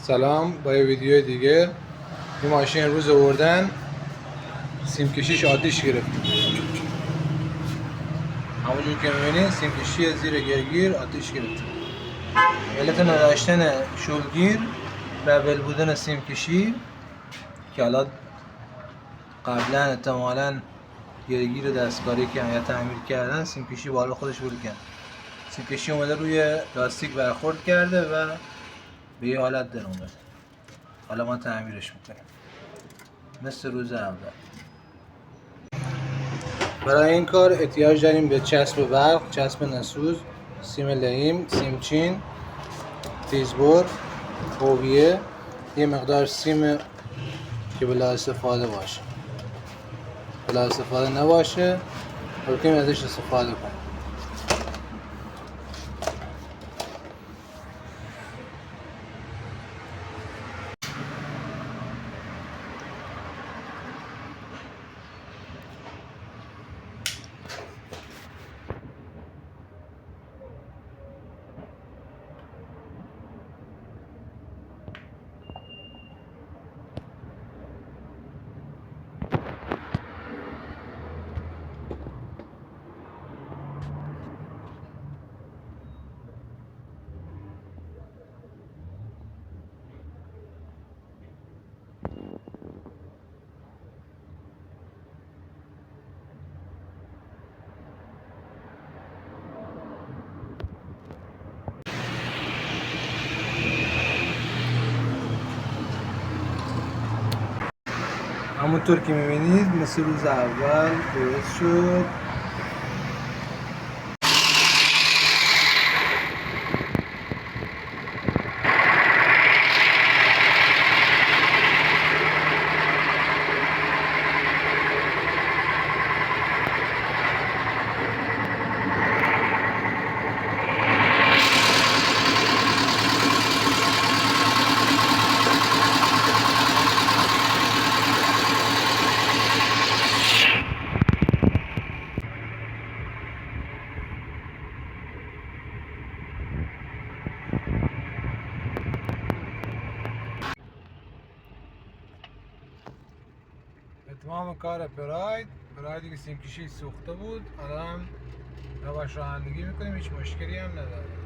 سلام، با یه ویدیو دیگه. این ماشین روز آوردن سیم کشیش آتیش گرفت. همونجور که میبینید سیم کشی زیر گرگیر آتیش گرفت. علت نداشتن شولگیر و ول بودن سیم کشی که الان قبلا احتمالاً گرگیر دستکاری که یا تعمیر کردن سیم کشی بالا خودش ول کرد. سیم کشی اومده روی لاستیک برخورد کرده و به یه حالت در اومد. حالا ما تعمیرش میکنیم مثل روز اول. برای این کار احتیاج داریم به چسب برق، چسب نسوز، سیم لئیم، سیم چین، تیزبر، هویه، یه مقدار سیم که بلا استفاده باشه. بلا استفاده نباشه ممکنه ازش استفاده کنیم. همونطور که میبینید مثل روز اول درست شد. اتمام کار پرایدی که سیم کشی سوخته بود الان روش رانندگی میکنیم، هیچ مشکلی هم نداره.